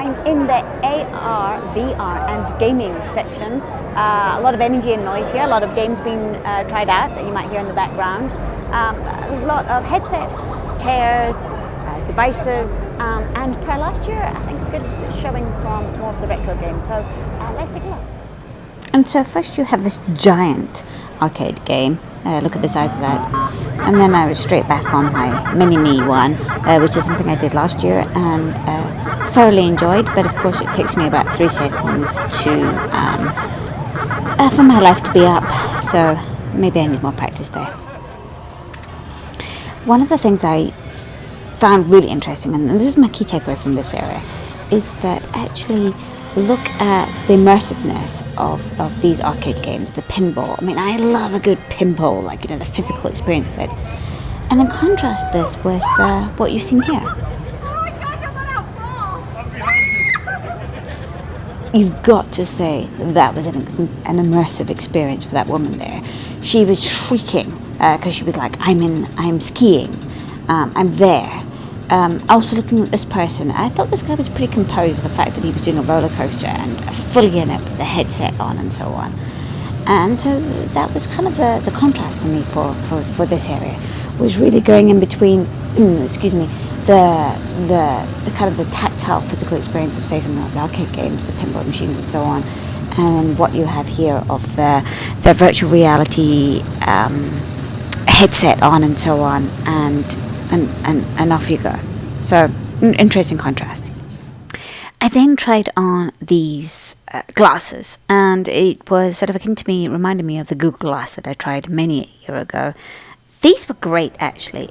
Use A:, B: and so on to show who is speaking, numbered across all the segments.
A: I'm in the AR, VR and gaming section. A lot of energy and noise here, a lot of games being tried out that you might hear in the background. A lot of headsets, chairs, devices, and per last year, I think a good showing from more of the retro games. So let's take a look. And so first you have this giant arcade game. Look at the size of that. And then I was straight back on my Mini-Me one, which is something I did last year and thoroughly enjoyed. But of course it takes me about 3 seconds to for my life to be up. So maybe I need more practice there. One of the things I found really interesting, and this is my key takeaway from this area, is that actually look at the immersiveness of these arcade games, the pinball. I mean, I love a good pinball, like, the physical experience of it. And then contrast this with what you've seen here. You've got to say that was an immersive experience for that woman there. She was shrieking because she was like, I'm skiing, I'm there. Also looking at this person, I thought this guy was pretty composed with the fact that he was doing a roller coaster and fully in it with the headset on and so on. And so that was kind of the contrast for me for this area, was really going in between, the kind of the tactile physical experience of, say, something like the arcade games, the pinball machines and so on, and what you have here of the virtual reality headset on and so on, and off you go. So, interesting contrast. I then tried on these glasses, and it was sort of akin to me, it reminded me of the Google Glass that I tried many a year ago. These were great, actually.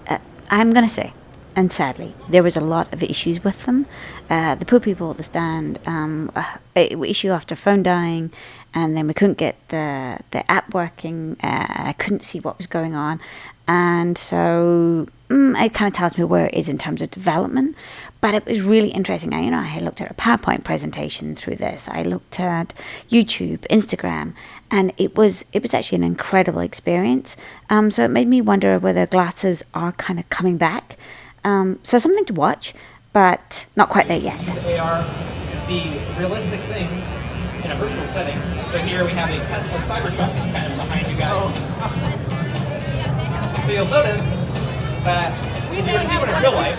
A: I'm going to say, and sadly, there was a lot of issues with them. The poor people at the stand, issue after phone dying, and then we couldn't get the app working. I couldn't see what was going on. And so it kind of tells me where it is in terms of development. But it was really interesting. I looked at a PowerPoint presentation through this. I looked at YouTube, Instagram, and it was actually an incredible experience. So it made me wonder whether glasses are kind of coming back. So something to watch, but not quite there yet.
B: AR to see realistic things in a virtual setting. So here we have a Tesla Cybertruck that's kind of behind you guys. So you'll notice that if you were to see one in real life.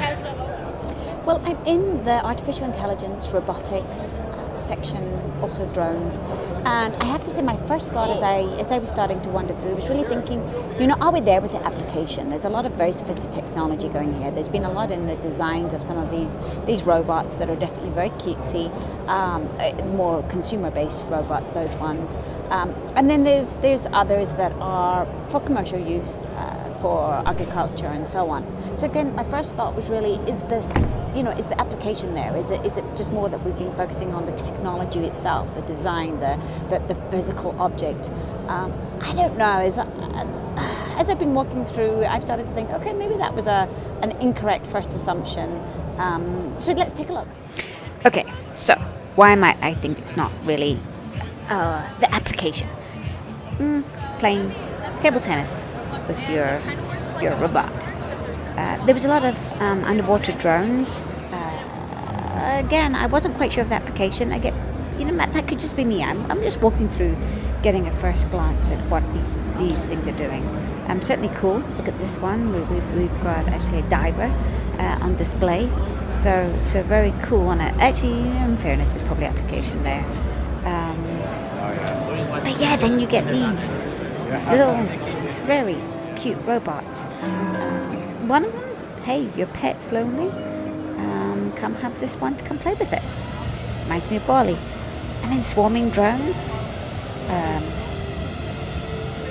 A: Well, I'm in the artificial intelligence, robotics section, also drones, and I have to say my first thought as I was starting to wander through was really thinking, are we there with the application? There's a lot of very sophisticated technology going here. There's been a lot in the designs of some of these robots that are definitely very cutesy, more consumer-based robots, those ones, and then there's others that are for commercial use, for agriculture and so on. So again, my first thought was really, is this, is the application there? Is it just more that we've been focusing on the technology itself, the design, the physical object? I don't know. As I've been walking through, I've started to think, okay, maybe that was an incorrect first assumption. So let's take a look. Okay, so why might I think it's not really the application? Playing table tennis with your robot. There was a lot of underwater drones. Again, I wasn't quite sure of the application. That could just be me. I'm just walking through, getting a first glance at what these things are doing. Certainly cool. Look at this one. We've got actually a diver on display. So very cool on it. Actually, in fairness, there's probably application there. But yeah, then you get these little, very cute robots. One of them, hey, your pet's lonely, come have this one to come play with it. Reminds me of Bali. And then swarming drones.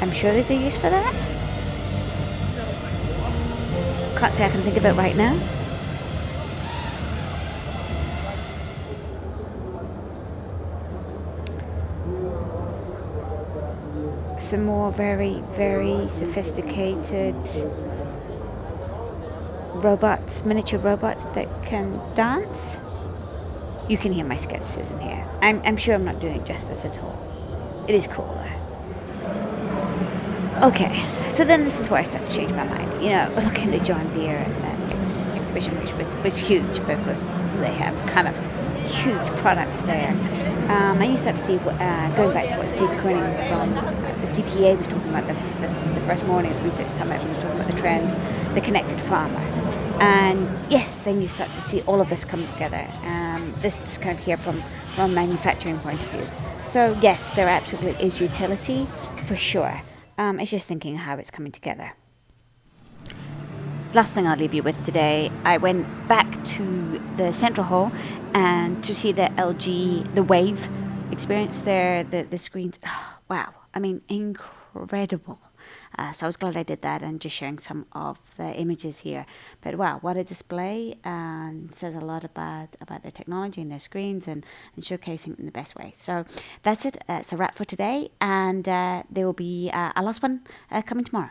A: I'm sure there's a use for that. Can't say I can think of it right now. Some more very, very sophisticated robots, miniature robots that can dance. You can hear my skepticism here. I'm sure I'm not doing it justice at all. It is cool though. Okay, so then this is where I start to change my mind. Looking at the John Deere exhibition, which was huge because they have kind of huge products there. And you start to see, going back to what Steve Koenig from the CTA was talking about the first morning at the Research Summit, when he was talking about the trends, the connected farmer. And yes, then you start to see all of this come together. This kind of here from a manufacturing point of view. So yes, there absolutely is utility, for sure. It's just thinking how it's coming together. Last thing I'll leave you with today, I went back to the Central Hall and to see the LG, the Wave experience there, the screens. Oh, wow, I mean, incredible. So I was glad I did that and just sharing some of the images here. But wow, what a display, and says a lot about their technology and their screens and showcasing it in the best way. So that's it. It's a wrap for today, and there will be a last one coming tomorrow.